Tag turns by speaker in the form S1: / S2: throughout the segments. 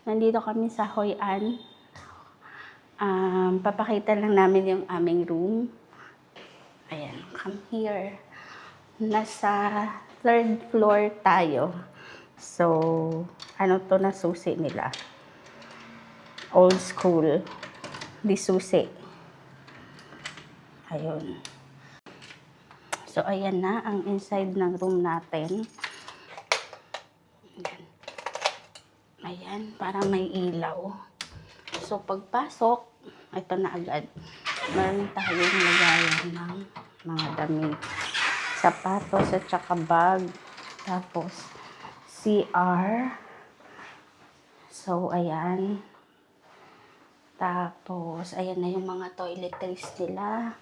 S1: Nandito kami sa Hoi An. Papakita lang namin yung aming room. Ayan, come here. Nasa 3rd floor tayo. So, ano to na susi nila? Old school. Di susi. Ayun. So, ayan na ang inside ng room natin. Ayan, para may ilaw. So, pagpasok, ito na agad. Meron tayong lagayan ng mga damit. Sapatos at saka bag. Tapos, CR. So, ayan. Tapos, ayan na yung mga toiletries nila.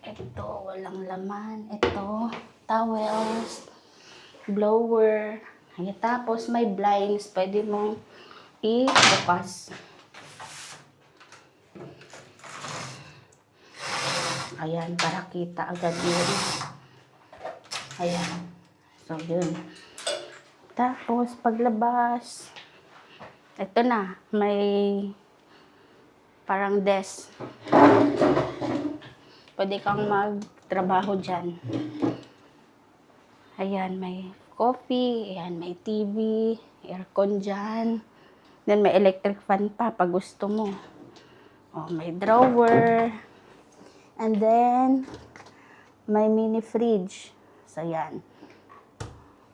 S1: Ito, walang laman. Ito, towels, blower. Ayan, tapos, may blinds. Pwede mong i-bukas. Ayan, para kita agad yun. Ayan. So, yun. Tapos, paglabas, ito na, may parang desk. Pwede kang magtrabaho dyan. Ayan, may coffee. Ayan, may TV, aircon dyan. Then, may electric fan pa pag gusto mo. Oh, may drawer. And then, may mini fridge. So, yan.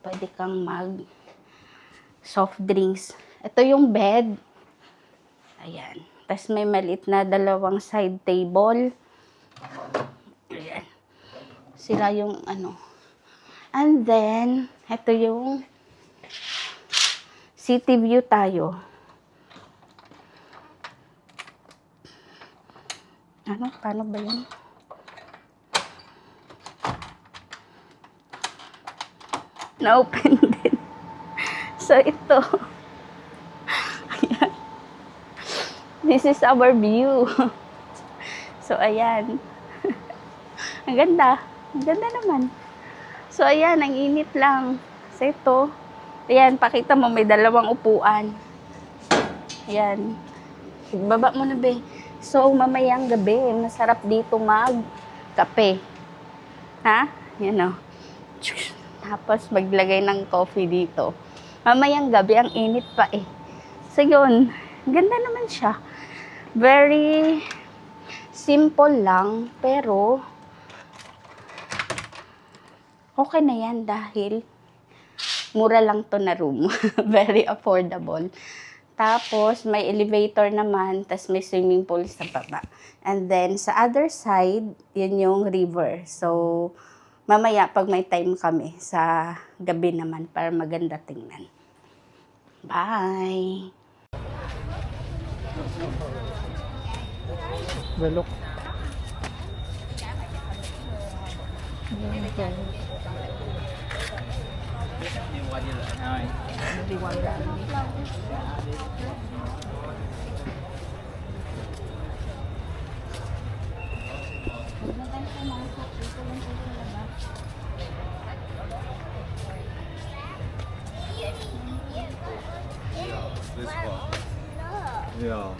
S1: Pwede kang mag soft drinks. Ito yung bed. Ayan. Tapos may maliit na 2 side table. Ayan. Sila yung ano. And then, ito yung city view tayo. Ano? Paano ba yun? Na-open din. So, ito. Ayan. This is our view. So, ayan. Ang ganda. Ang ganda naman. So, ayan. Ang init lang. So, ito. Ayan. Pakita mo, may 2 upuan. Ayan. Baba mo na, be. So, mamayang gabi, masarap dito mag-kape. Ha? Yan o. Tapos, maglagay ng coffee dito. Mamayang gabi, ang init pa eh. So, yun. Ganda naman siya. Very simple lang, pero okay na yan dahil mura lang to na room. Very affordable. Tapos, may elevator naman, tas may swimming pool sa baba. And then, sa other side, yun yung river. So, mamaya, pag may time kami, sa gabi naman, para maganda tingnan. Bye!
S2: Belok. This one. Yeah.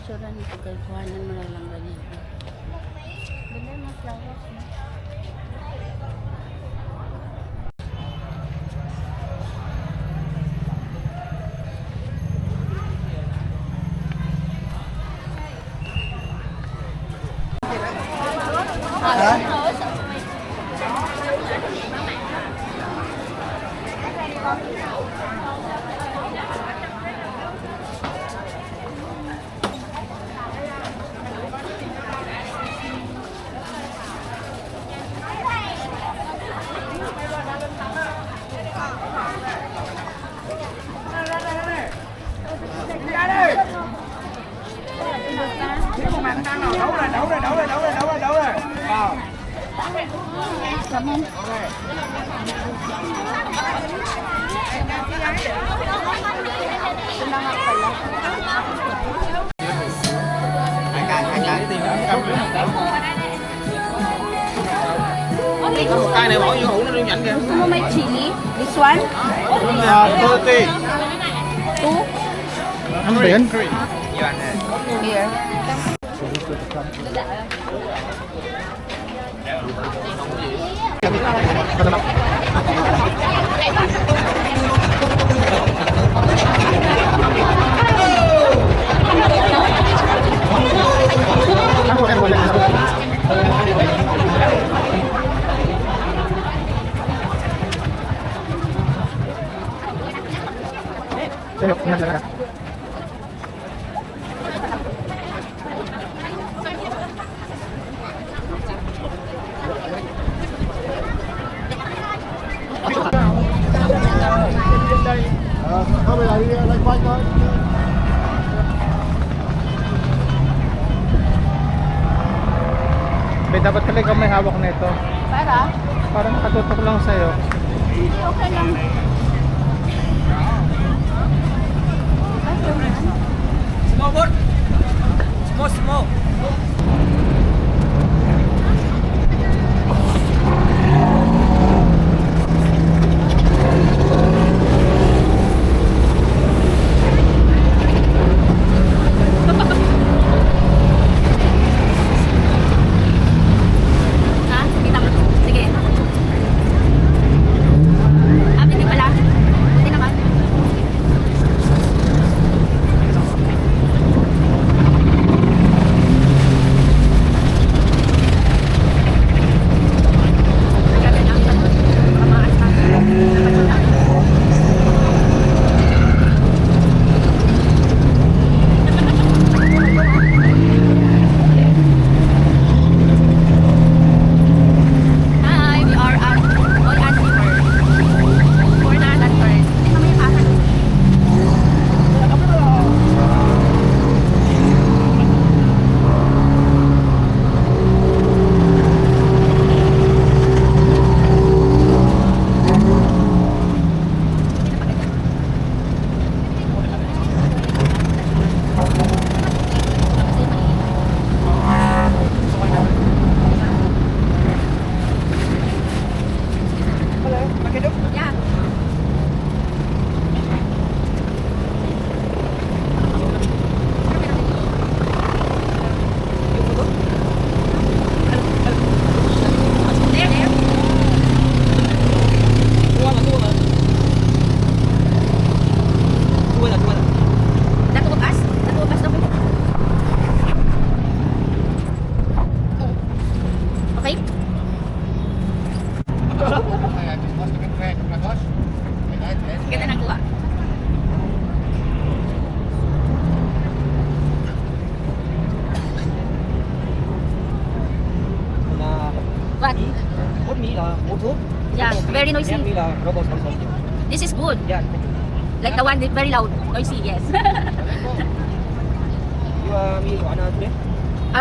S1: Tsura nito, kay kuhanan mo na lang ganyan. Ganda yung mga flowers, no? Come on. Ito na nga pala.
S2: Anh cái tiền đó cầm
S3: Cái này bỏ vô hũ nó đưa nhanh kìa.
S1: Gusto mo may chili? This one?
S2: 30.
S1: Two?
S4: Ano ba yan?
S1: Here.
S4: May dapat pala ikaw may hawak na ito.
S1: Para?
S4: Parang nakatutok lang sa'yo.
S1: Okay lang.
S3: Small boat. Small.
S1: Ha? Kita mo. Sige. Ah, pwede pala. Pwede naman. Grabe na. Kamaas na. Hi, we are at Oyan River. Corner and turn. Ito may pasok. Yeah. There, there. Natutukas? Natutukas na po. Okay? Ganda ng luwa. What?
S3: Bút mì là bút thuốc.
S1: Yeah, very noisy.
S3: Em mì là robot also.
S1: This is good.
S3: Yeah.
S1: Like the one that's very loud. Noisy, yes.
S3: You me wanna today?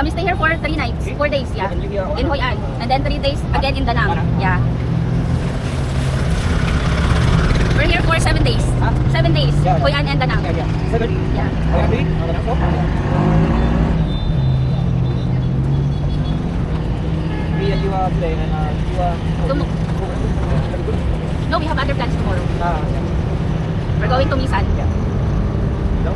S1: We stay here for 3 nights, 4 days, yeah. In Hoi An. And then 3 days again in Da Nang. Yeah. We're here for 7 days.
S3: Huh?
S1: 7 days.
S3: Yeah.
S1: Hoi An and Da Nang.
S3: Yeah. 7.
S1: Yeah.
S3: I agree. Me and you are today and you are
S1: No, we have other plans tomorrow.
S3: yeah.
S1: We're going to Misan.
S3: Yeah. No?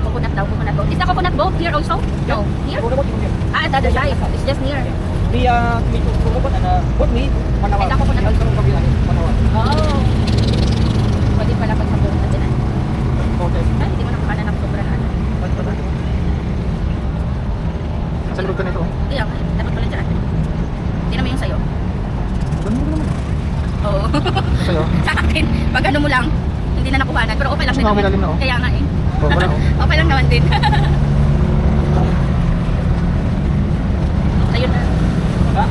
S1: Coconut daw, coconut boat. Is the coconut boat here also? No. Here?
S3: Robot you here.
S1: Ah, the other side. It's just near.
S3: Me me to robot and bút mì 1 hour.
S1: And ako po na-
S3: 1 hour.
S1: Oh. Pwede pala pag sa boat na din.
S3: Okay.
S1: Ay, hindi mo nakakanan ng sobrang ano.
S4: Saan lugar nito?
S1: Kaya, dapat pala dyan. Tingnan mo yung sayo.
S4: Doon mo naman.
S1: Oo.
S4: Sa'yo?
S1: Sa akin, pag ano mo lang, hindi na nakuhanan. Pero okay lang din
S4: Mas
S1: naman.
S4: malalim na, oh.
S1: Kaya nga eh.
S4: Oh, wala, oh.
S1: Okay lang naman din. Ayun na.
S3: Đó.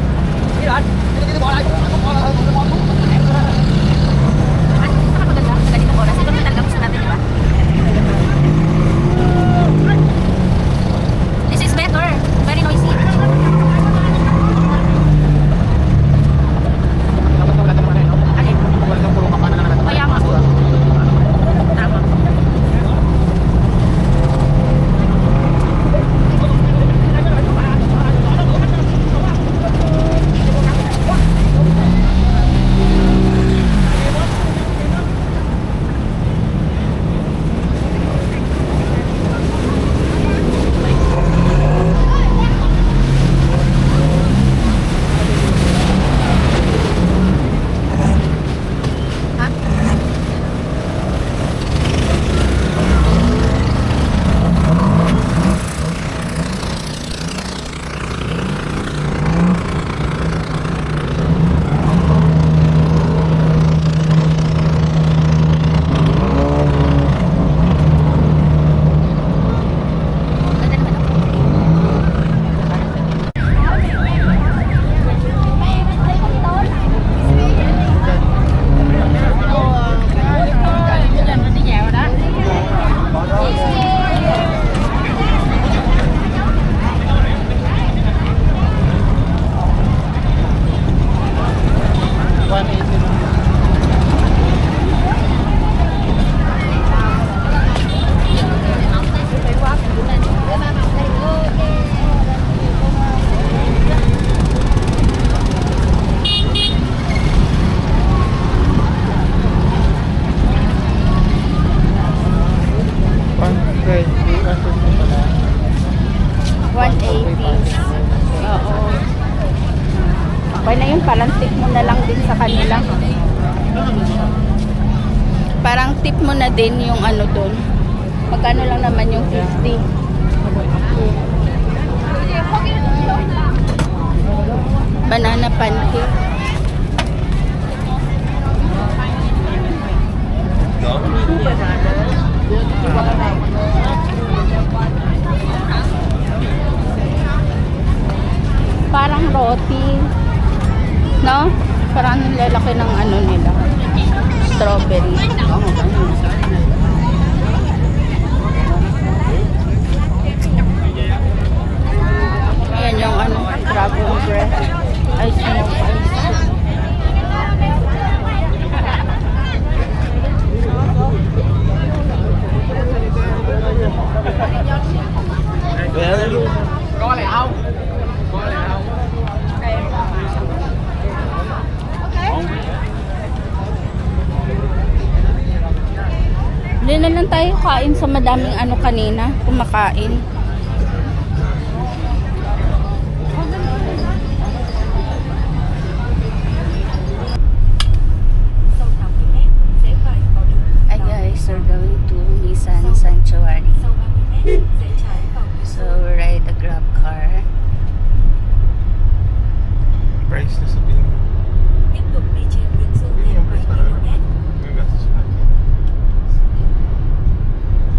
S3: Đi rồi. Đi bỏ lại.
S1: At saka maganda sa ganitong oras. Ito naman talaga gusto natin, di ba? This is better. Very noisy.
S4: Dapat wala naman ano, no?
S1: Alin?
S4: Wala kang puro kapana na natin.
S1: Kaya nga. Tama. Oo. Okay na yun, parang tip mo na lang din sa kanila. Parang tip mo na din yung ano doon. Magkano lang naman yung 50. Banana pancake. Parang roti. No? Parang lalaki ng ano nila. Strawberry. Ayan yung ano, dragon bread. Ice cream.
S4: Có lẽ không? Có lẽ không?
S1: Hindi na lang tayo kain sa madaming ano kanina, kumakain. Hi guys, we're going to Nissan Sanctuary. So we ride the Grab car.
S2: Price na sabihin mo. Yung gastos natin.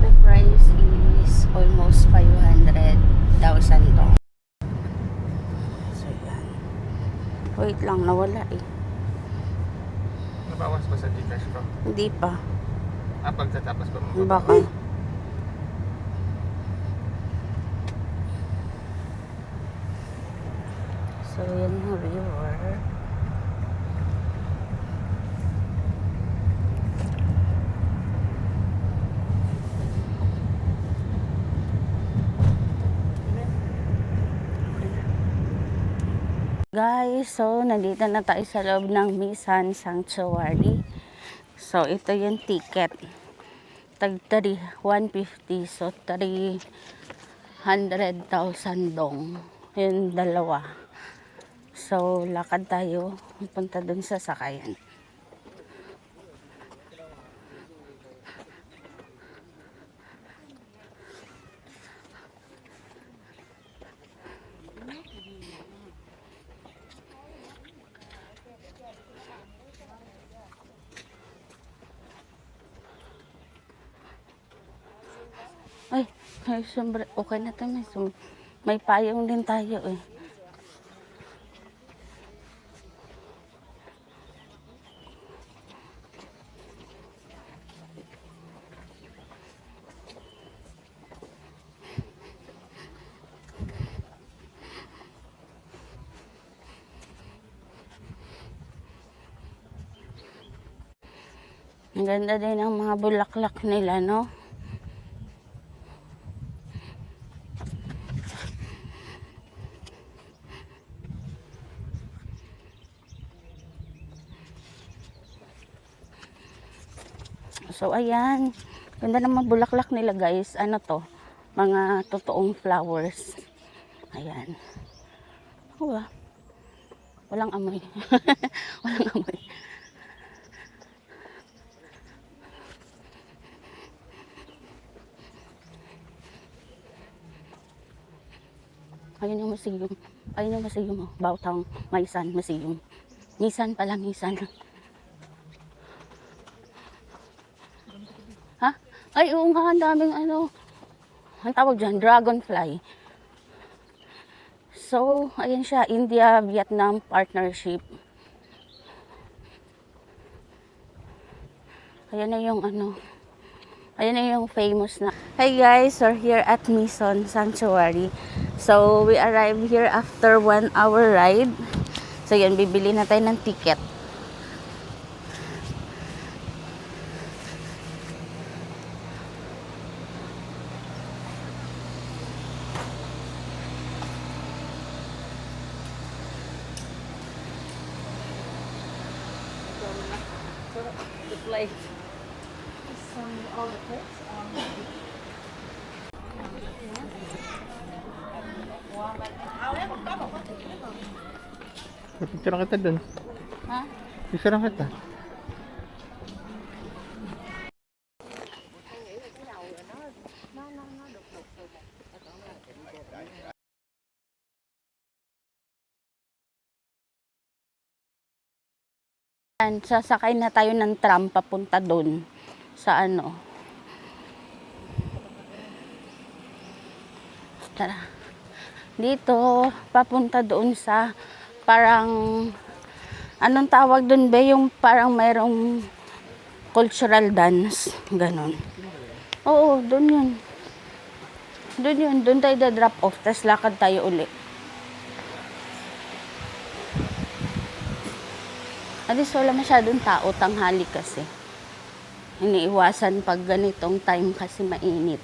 S1: The price is almost 500,000 dong. So yan. Wait lang, nawala eh.
S2: Nabawas ba sa Gcash ko?
S1: Hindi pa.
S2: Pagkatapos ba mo?
S1: Baka. So yan yung river. Guys, so nandito na tayo sa loob ng Nissan Sanctuary. So ito yung ticket. Tag 150, so 300,000 dong. Yung dalawa. So lakad tayo punta dun sa sakayan. Ay, may sombre. Okay na to. May payong din tayo eh. Ang ganda din ng mga bulaklak nila, no? So, ayan. Ganda ng mga bulaklak nila, guys. Ano to? Mga totoong flowers. Ayan. Oh, walang amoy. Walang amoy. Ayun yung museum. Ayun yung museum. Oh. Bautang Maisan Museum. Nissan pala, Nissan. Ha? Ay, oo nga, ang daming ano. Ang tawag dyan, dragonfly. So, ayan siya, India-Vietnam partnership. Ayan na yung ano. Ayan na yung famous na. Hey guys, we're here at Nissan Sanctuary. So, we arrived here after 1 hour ride. So, yan, bibili na tayo ng ticket. The flight. All the plates. Wow.
S2: Picture kita dun.
S1: Ha?
S2: Picture kita.
S1: And sasakay na tayo ng tram papunta doon sa ano. Tara. Dito, papunta doon sa parang anong tawag doon ba? Yung parang mayroong cultural dance. Ganon. Oo, doon yun. Doon yun. Doon tayo drop off. Tapos lakad tayo uli. At least wala masyadong tao, tanghali kasi. Iniiwasan pag ganitong time kasi mainit.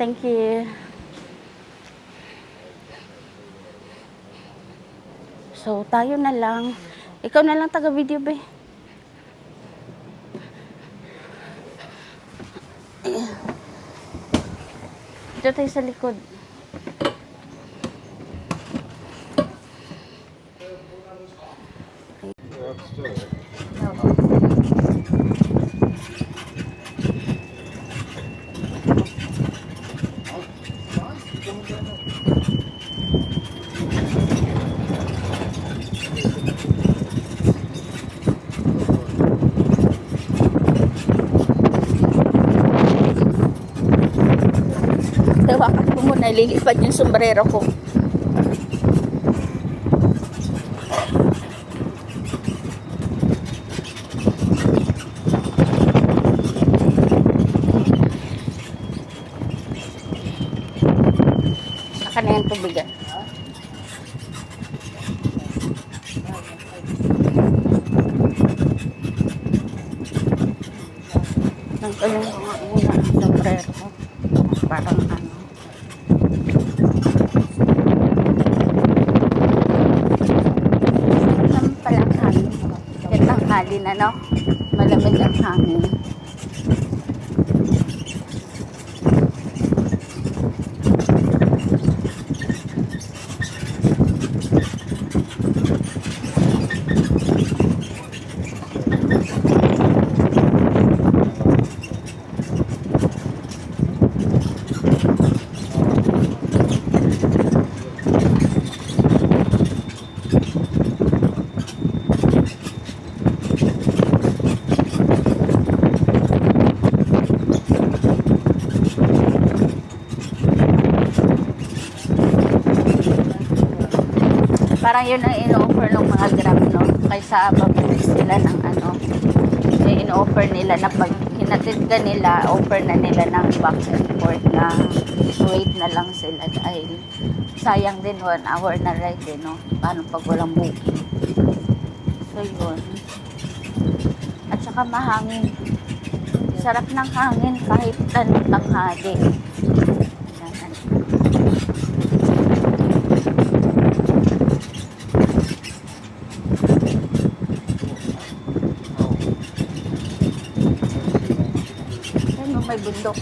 S1: Thank you. So, tayo na lang. Ikaw na lang taga-video ba? Dito tayo sa likod. Tawakan ko muna, lilipad yung sombrero ko. Saka na yung tubigan. Nagtanong ko nga muna ang sombrero ko. Parang ano. Saan palang hangin? Kitang hali na, no? Malamig ang hangin. Parang yun ang in-offer ng mga Grab, no? Kaysa mabilis sila ng ano. Yung in-offer nila na pag hinatid ka nila, offer na nila ng back and forth na wait na lang sila dahil sayang din 1 hour na ride, eh, no? Paano pag walang booking? So, yun. At saka mahangin. Sarap ng hangin kahit tanghali. Yan. May bundok.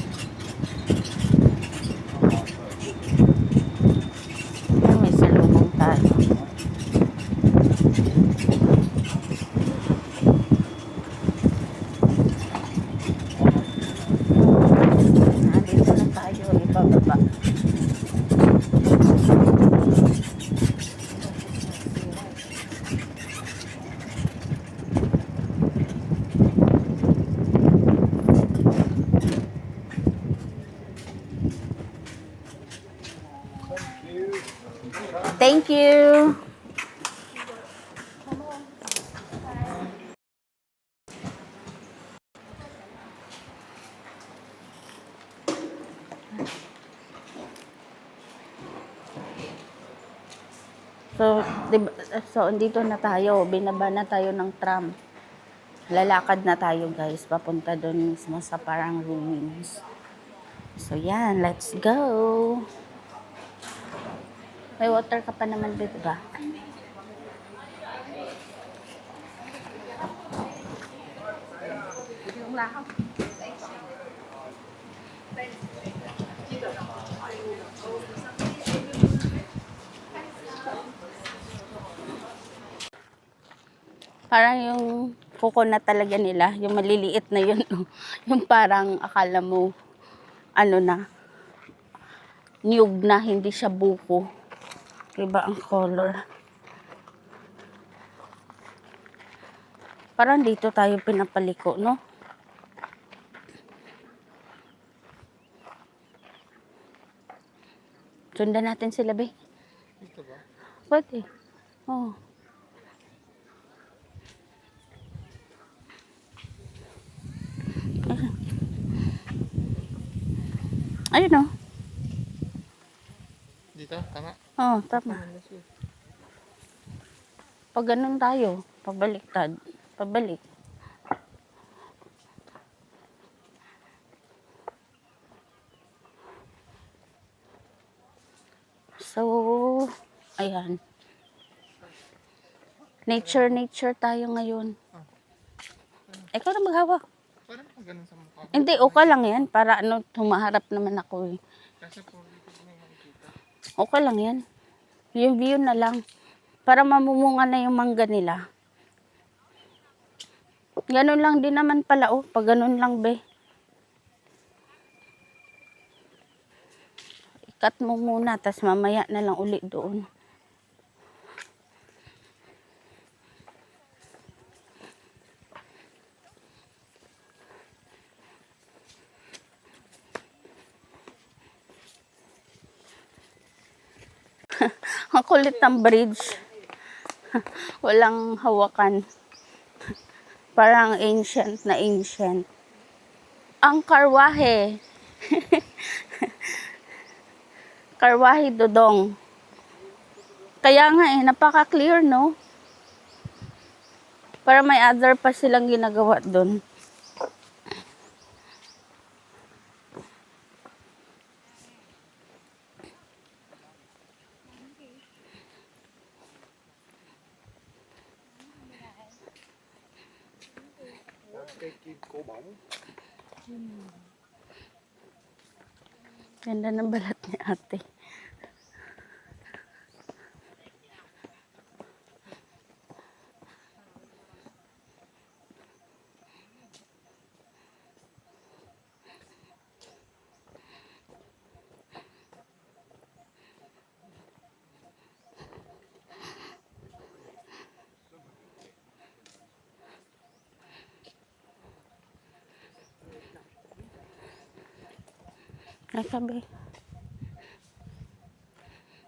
S1: May salubong tayo. Dito na tayo, ibababa. Thank you. So, dito na tayo. Binaba na tayo ng tram. Lalakad na tayo, guys. Papunta doon mismo sa parang ruins. So, yan. Let's go. May water ka pa naman dito ba? Yung lakad. Parang yung coconut talaga nila, yung maliliit na yun. Yung parang akala mo, ano na, niyog na, hindi siya buko. Iba ang color. Parang dito tayo pinapaliko, no? Sundan natin sila, be.
S2: Dito ba?
S1: Pwede. Oh. Ayun, oh.
S2: Dito? Tama?
S1: Oh, tama. Pag ganun tayo, pabaliktad. Pabalik. So, ayan. Nature tayo ngayon. Ikaw na maghawak.
S2: Parang pag ganun sa mukha ko.
S1: Hindi, okay lang yan. Para ano, humaharap naman ako eh.
S2: Kasi po dito ko na makikita.
S1: Okay lang yan. Yung view na lang. Para mamumunga na yung mangga nila. Ganun lang din naman pala, oh. Pag ganun lang, be. Ikat mo muna, tas mamaya na lang uli doon. Ang kulit ng bridge. Walang hawakan. Parang ancient na ancient. Ang karwahe. Karwahe Dodong. Kaya nga eh, napaka-clear, no? Para may other pa silang ginagawa doon. Ganda ng balat ni ate. Ay, sabi.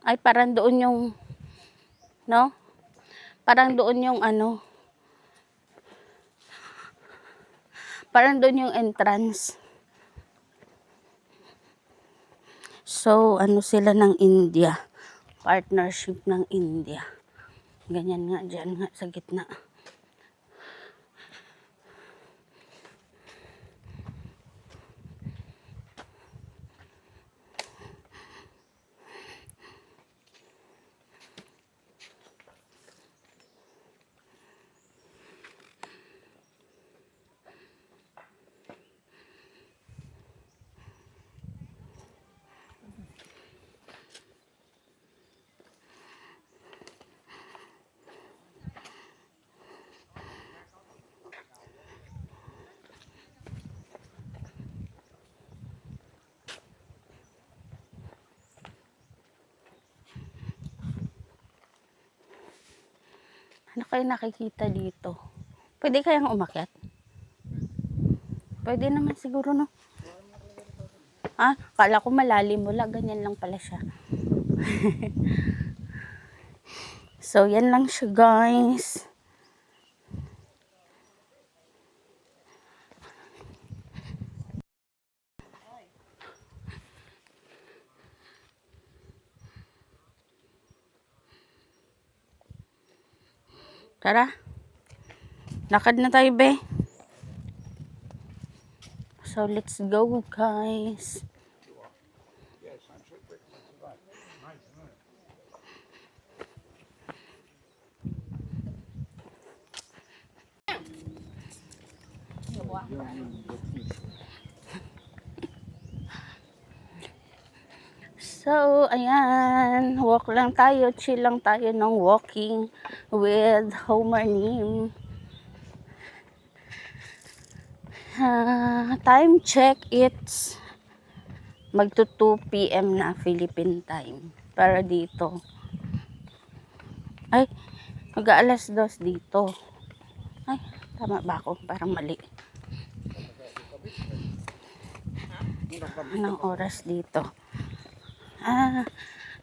S1: Ay, parang doon yung, no? Parang doon yung ano. Parang doon yung entrance. So, ano sila ng India. Partnership ng India. Ganyan nga, dyan nga, sa gitna. Ano kayo nakikita dito? Pwede kayang umakyat? Pwede naman siguro, no? Ah, kala ko malalim, wala. Ganyan lang pala siya. So, yan lang siya, guys. Tara. Lakad na tayo, be. So, let's go, guys. So, ayan. Walk lang tayo. Chill lang tayo ng walking with Homer Nim. Time check, it's magto 2 p.m. na Philippine time. Para dito. Ay, mag-aalas 2 dito. Ay, tama ba ako? Parang mali. Anong oras dito?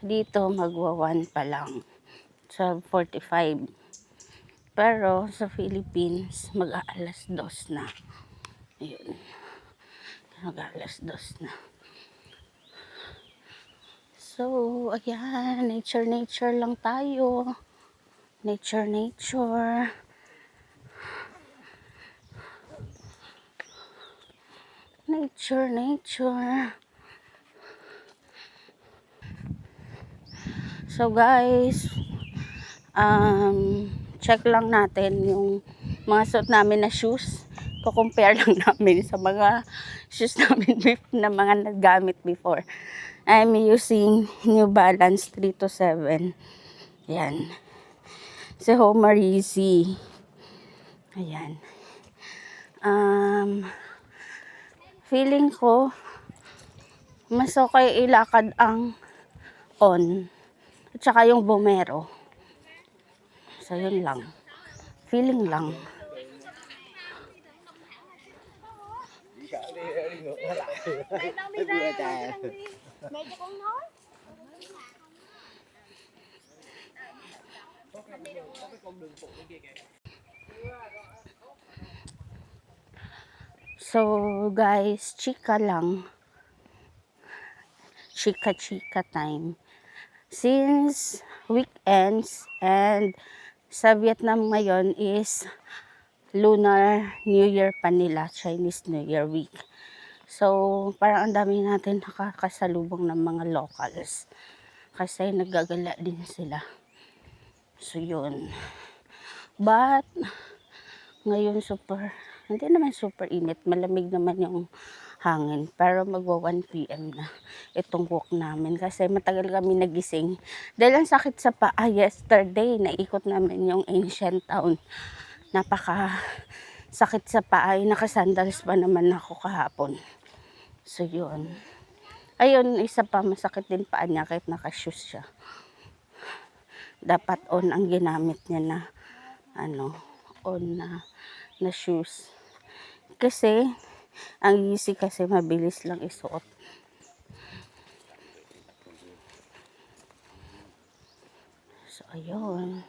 S1: Dito magwa 1 pa lang. 12:45. Pero sa Philippines, mag-aalas 2 na. Ayun. Mag-aalas 2 na. So, ayan. Nature lang tayo. Nature. Nature. So guys, check lang natin yung mga suot namin na shoes. Ko-compare lang namin sa mga shoes namin na mga nagamit before. I'm using New Balance 327. Ayan. Si Homer Easy. Ayan. Feeling ko mas okay ilakad ang On at saka yung Vomero. So yun lang. Feeling lang. So guys, chika lang. Chika time. Since weekends and sa Vietnam ngayon is Lunar New Year pa nila, Chinese New Year week. So, parang ang dami natin nakakasalubong ng mga locals. Kasi naggagala din sila. So, yun. But, ngayon hindi naman super init. Malamig naman yung hangin. Pero magwa 1 p.m. na itong walk namin. Kasi matagal kami nagising. Dahil ang sakit sa paa yesterday, naikot namin yung ancient town. Napaka sakit sa paa. Nakasandals pa naman ako kahapon. So yun. Ayun, isa pa masakit din paa niya kahit nakashoes siya. Dapat on ang ginamit niya na on na shoes. Kasi ang easy kasi mabilis lang isuot. So ayun,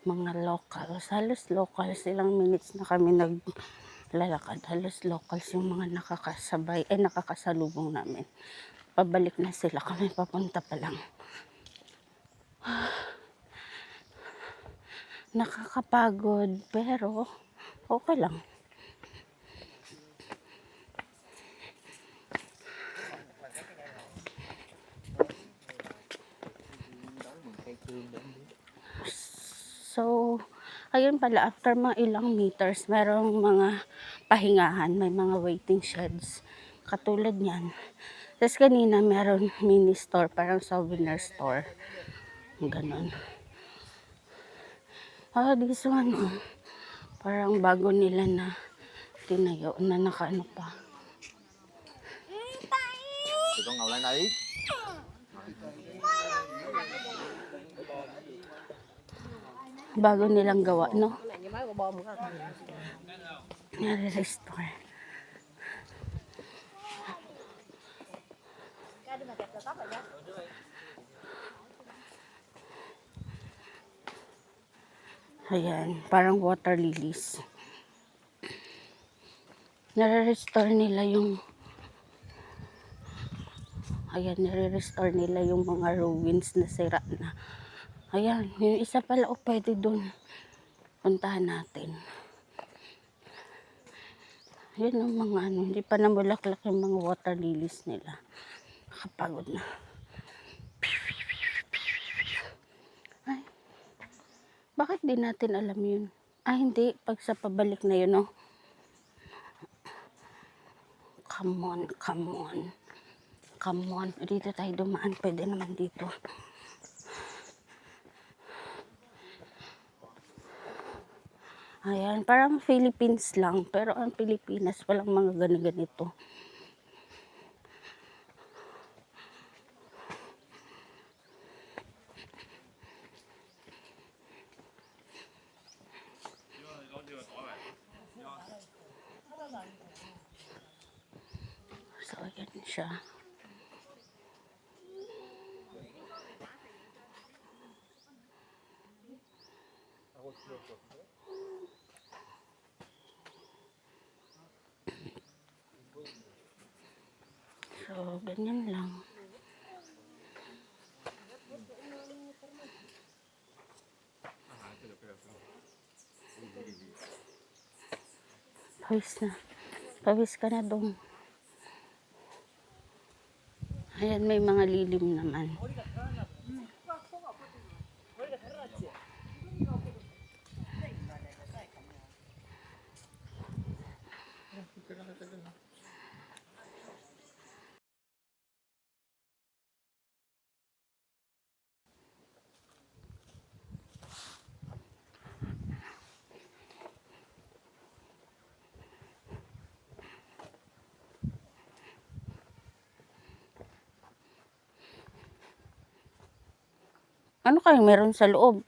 S1: mga locals, halos locals, ilang minutes na kami naglalakad, halos locals yung mga nakakasalubong namin. Pabalik na sila, kami papunta pa lang. Nakakapagod, pero okay lang. So, ayun pala, after mga ilang meters, merong mga pahingahan, may mga waiting sheds. Katulad niyan. Tapos kanina, meron mini store, parang souvenir store. Ganon. This one, parang bago nila na tinayo, na nakaano pa.
S4: Tụi con ngồi lên đây.
S1: Bago nilang gawa, no? Nare-restore. Ayan, parang water lilies. Nare-restore nila yung mga ruins na sira na. Ayan, yung isa pala pwede dun. Puntahan natin. Yun ang mga hindi pa namulaklak yung mga water lilies nila. Nakapagod na. Ay, bakit di natin alam yun? Hindi. Pag sa pabalik na yun, no? Come on. Dito tayo dumaan. Pwede naman dito. Ayan, parang Philippines lang. Pero ang Pilipinas, walang mga ganito. So, ayan siya. So, ganyan lang. Pawis na. Pawis ka na dong. Ayan, may mga lilim naman. Ano kayong meron sa loob?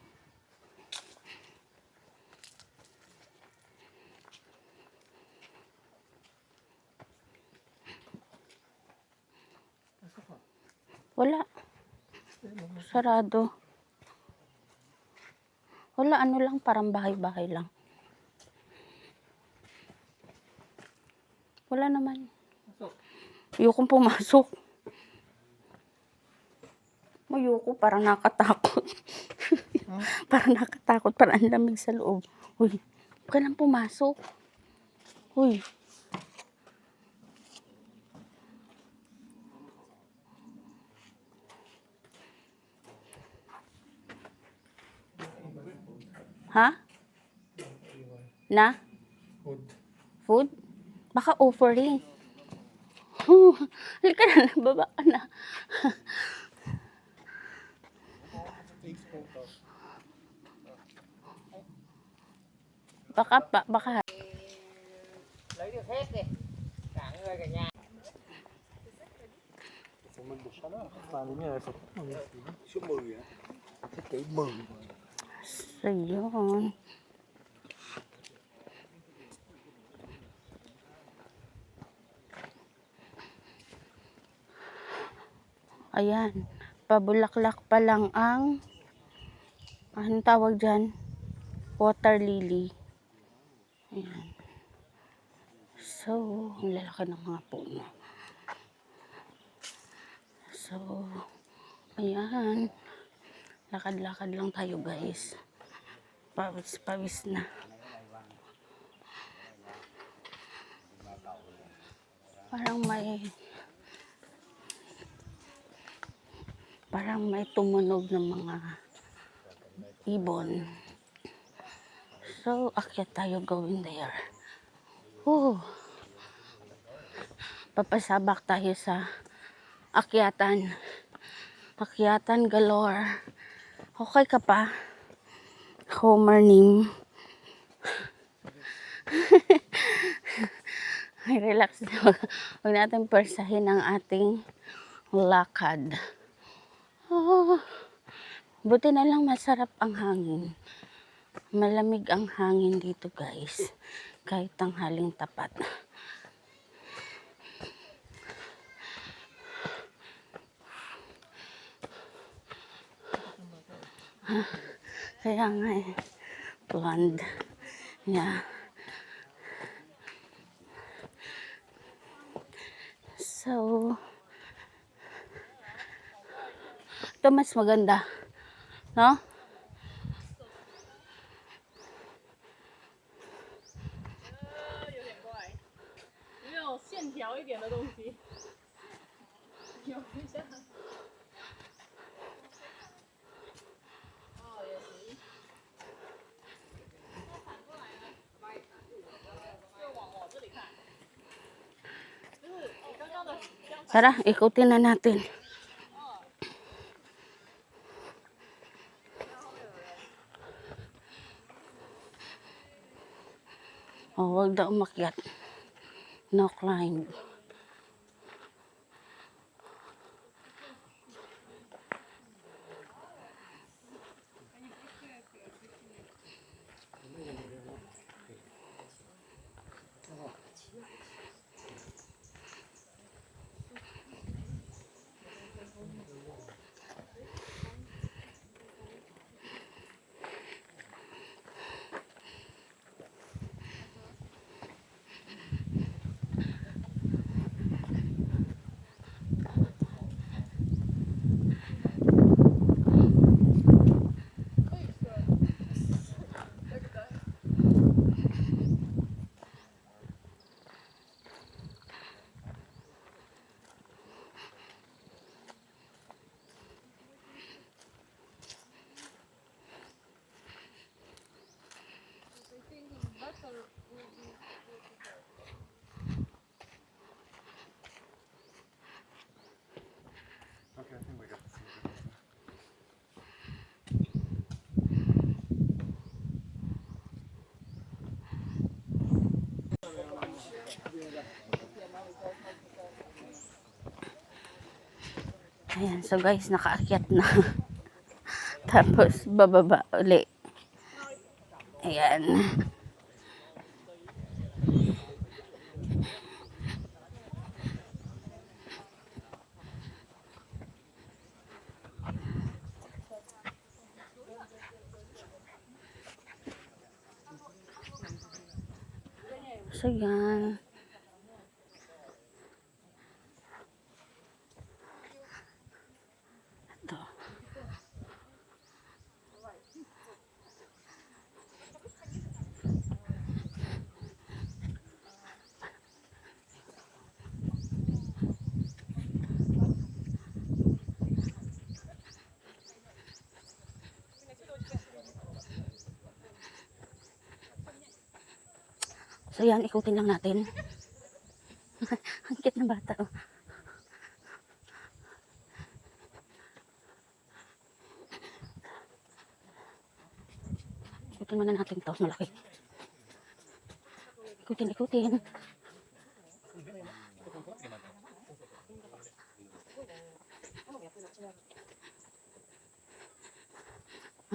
S1: Wala. Sarado. Wala, ano lang, parang bahay-bahay lang. Wala naman. Ayokong pumasok. Ayoko, parang nakatakot. Parang nakatakot, parang ang lamig sa loob. Uy, huwag ka nang pumasok. Uy. Ha? Na?
S2: Food.
S1: Food? Baka offering. Halika na, baba ka na.
S2: Takes photo.
S1: Baka.
S3: Lấy được hết đi. Cả người cả nhà. Số 10 á. Thế kỷ 10.
S1: So, yun. Ayan. Pabulaklak pa lang ang anong tawag dyan? Water lily. Ayan. So, ang lalaki ng mga puno. So, ayan. Lakad-lakad lang tayo, guys. Pawis na. Parang may tumunog ng mga ibon. So, akyat tayo going there. Papasabak tayo sa akyatan. Akyatan galore. Okay ka pa? Homer name. Relax na. Huwag natin persahin ang ating lakad. Buti na lang masarap ang hangin. Malamig ang hangin dito, guys. Kahit tanghaling tapat. Kaya nga eh. Blonde. Yeah. So, ito mas maganda. No? Tara, ikutin na natin. Oh, huwag daw umakyat. No climb.
S2: Okay, I think we got to see it.
S1: Ayan, so guys, nakaakyat na. Tapos, bababa uli. Ayan. So, yan. Ito. So, yan, ikutin lang natin. Ang cute na bata, oh. Ikutin muna natin to, malaki. Ikutin, ikutin.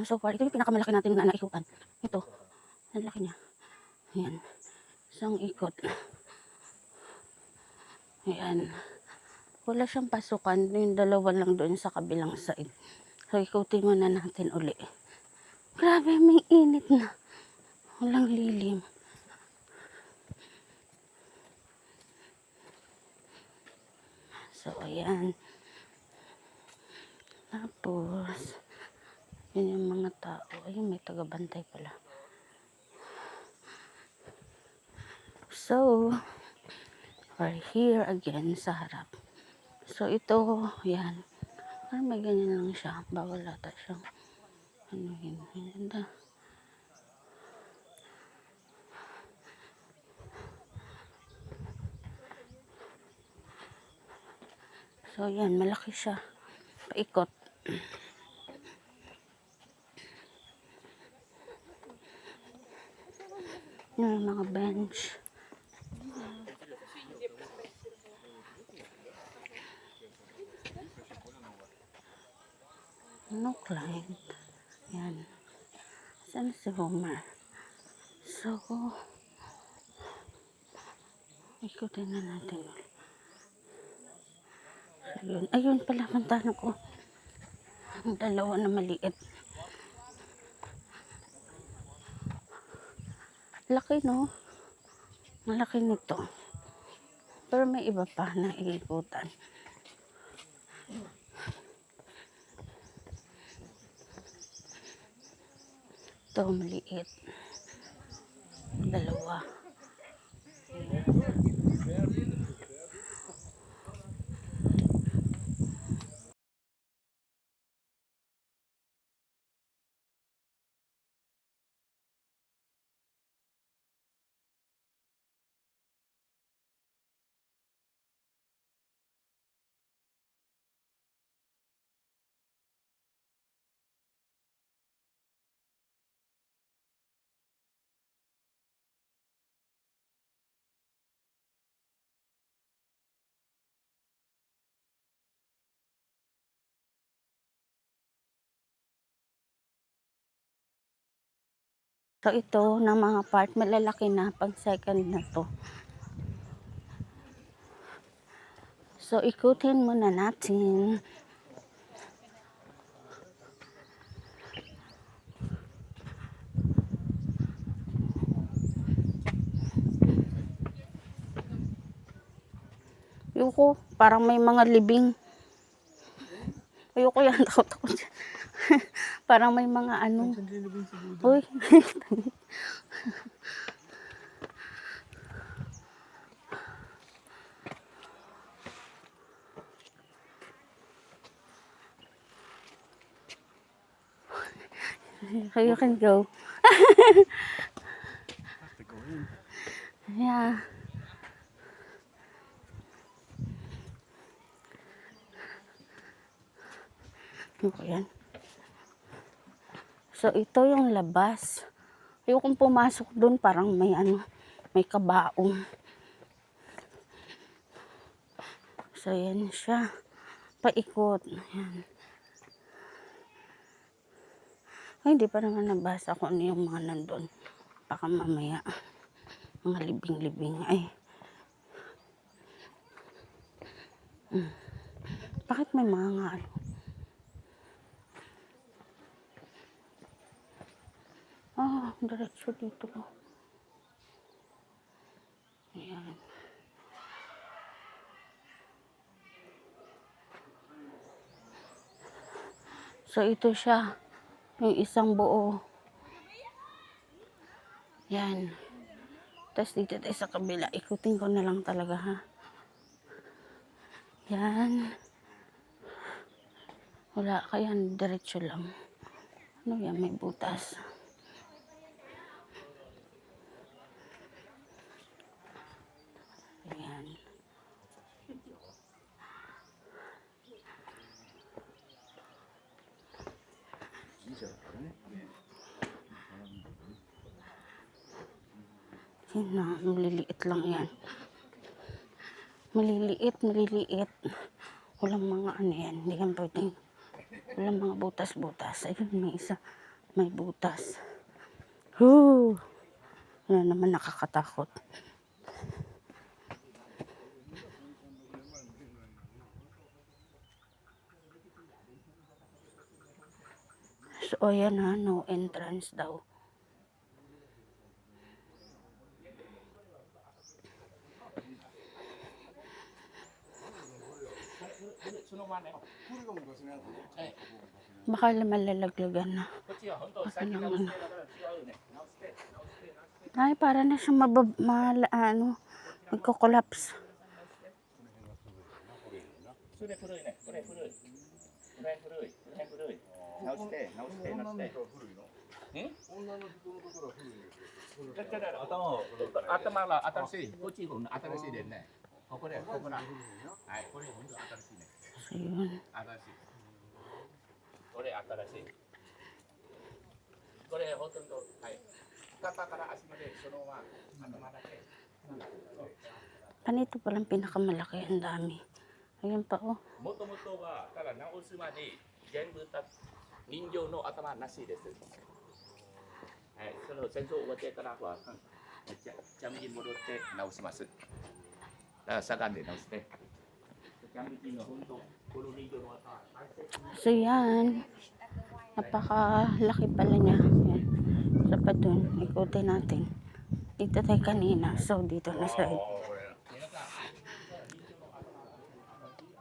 S1: So far, ito yung pinakamalaki natin na naikutan. Ito, ang laki niya. Ayan. Isang ikot. Ayan. Wala siyang pasukan. Yung dalawa lang doon sa kabilang side. So, ikutin muna natin uli. Grabe, may init na. Walang lilim. So, ayan. Tapos, yun yung mga tao. Ayun, may tagabantay pala. So, we're here again sa harap. So, ito, yan. Parang may ganyan lang siya. Bawal ata siyang ano yun. Ganda. So, yan. Malaki siya. Paikot. Yung mga bench. No climb. Yan. Saan si Homer? So, ikutin na natin. Ayun, ayun pala, puntahan ko. Ang dalawa na maliit. Laki, no? Malaki nito. Pero may iba pa na iikutan. Ito, maliit. Dalawa. So ito na mga part, malalaki na pag second na to. So ikutin muna natin. Ayoko, parang may mga libing. Ayoko yan, takot ako dyan. Parang may mga ano. Uy. You can go.
S2: Have to go in.
S1: Yeah. Ano yan? So, ito yung labas. Ayokong pumasok dun, parang may ano, may kabaong. So, yan siya. Paikot. Ayan. Ay, hindi pa naman nabasa kung ano yung mga nandun. Baka mamaya, mga libing-libing. Ay. Bakit may mga nga ano? Diretso dito. Ayan. So, ito siya. Yung isang buo. Yan. Tapos dito tayo sa kabila. Ikutin ko na lang talaga, ha. Yan. Wala. Kaya diretso lang. Ano yan? May butas. Ayan. Yan na, maliliit lang yan. Maliliit. Walang mga ano yan. Hindi yan pwedeng. Walang mga butas-butas. Ayun, may isa. May butas. Whoo! Ano naman nakakatakot. So, ayan ha, no entrance daw. Baka malalaglagan na. Baka naman. Ay, para na siya magko-collapse.
S4: それ古いね。これ古い。これ古い。これ古い。直して。頭が新しい。こっちが新しいでね。ここな。はい、これ本当新しいね。
S1: Ayun.
S4: 新しい。これ新しい。これほとんど、はい。肩から足までそのまま頭だけ。
S1: Panito palang pinakamalaki. Ang dami. Ayun pa, oh.
S4: もともとはただ直すまで全部人形の頭なしです。はい、その戦争終わってからはちゃんみに戻って直します。だからしゃがんで直して。ちゃんみの本当この人形の頭。
S1: So yan. Napakalaki pala niya. Yan. So pa dun. Ikutin natin. Dito tayo kanina. So dito na side.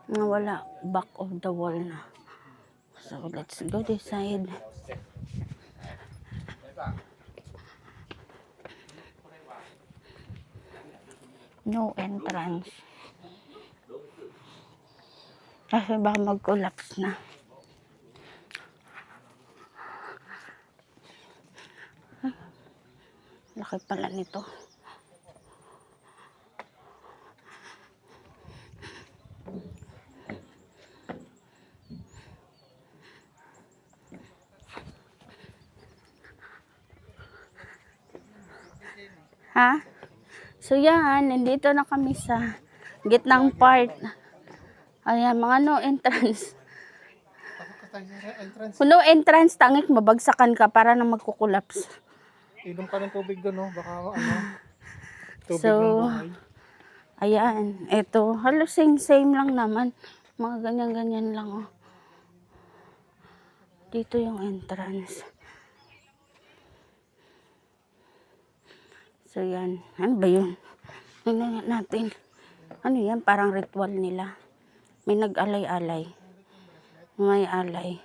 S1: Nawala. Back of the wall na. So let's go this side. No entrance. Kasi baka mag-collapse na. Ay, laki pala nito. Ha? So yan, nandito na kami sa gitnang part. Ayan, mga no entrance. Kung no entrance, tangik, mabagsakan ka para na magkukulaps.
S3: Inom ka ng tubig doon, no? Baka ano, tubig
S1: So,
S3: ng buhay.
S1: ayan, eto, halos same lang naman. Mga ganyan-ganyan lang, oh. Dito yung entrance. So, yan. Ano ba yun? Tingnan nga natin. Ano yan? Parang ritual nila. May nag-alay-alay. May alay.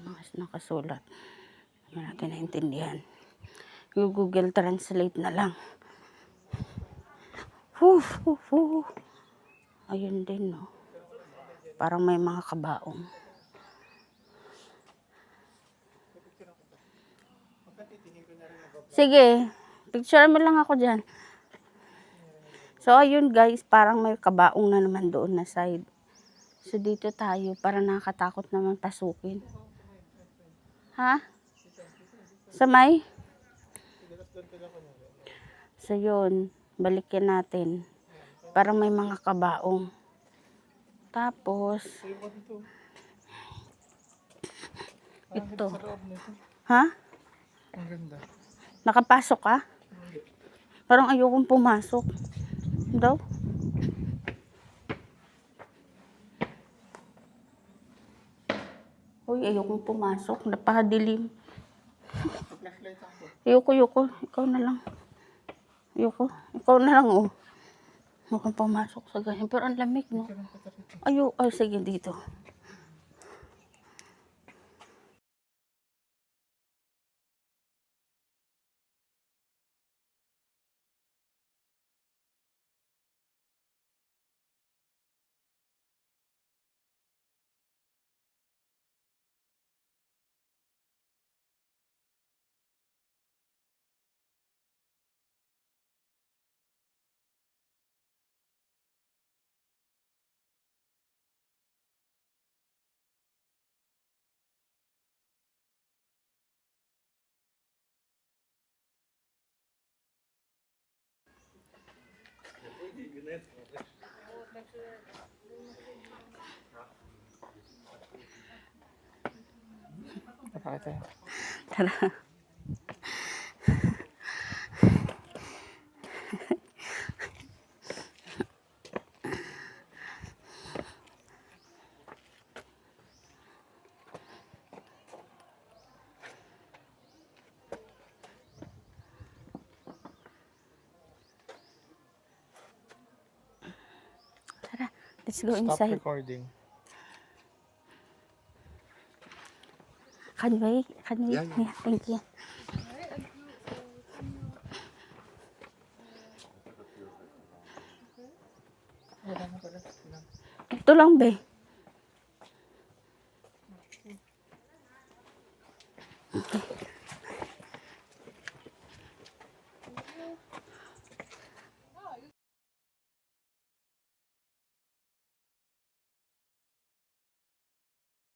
S1: Mas nakasulat. Hindi natin naintindihan. Yung Google Translate na lang. Ayun din, no. Parang may mga kabaong. Sige, picture mo lang ako dyan. So, ayun guys, parang may kabaong na naman doon na side. So, dito tayo, para nakakatakot naman pasukin. Ha? Sa may? So, yun, balikin natin. Parang may mga kabaong. Tapos, ito. Ha?
S3: Ang ganda.
S1: Nakapasok ka? Parang ayokong pumasok. Daw? Uy, ayokong pumasok. Napakadilim. Ayoko. Ikaw na lang. Ayoko. Ikaw na lang, oh. Ayokong pumasok sa ganyan. Pero ang lamig, no? Ay, sige, dito.
S3: Napakita.
S1: Tara. Let's go
S3: Stop
S1: inside.
S3: recording.
S1: Can we?
S2: Yeah.
S1: Yeah, thank you. Ito lang, be. Okay.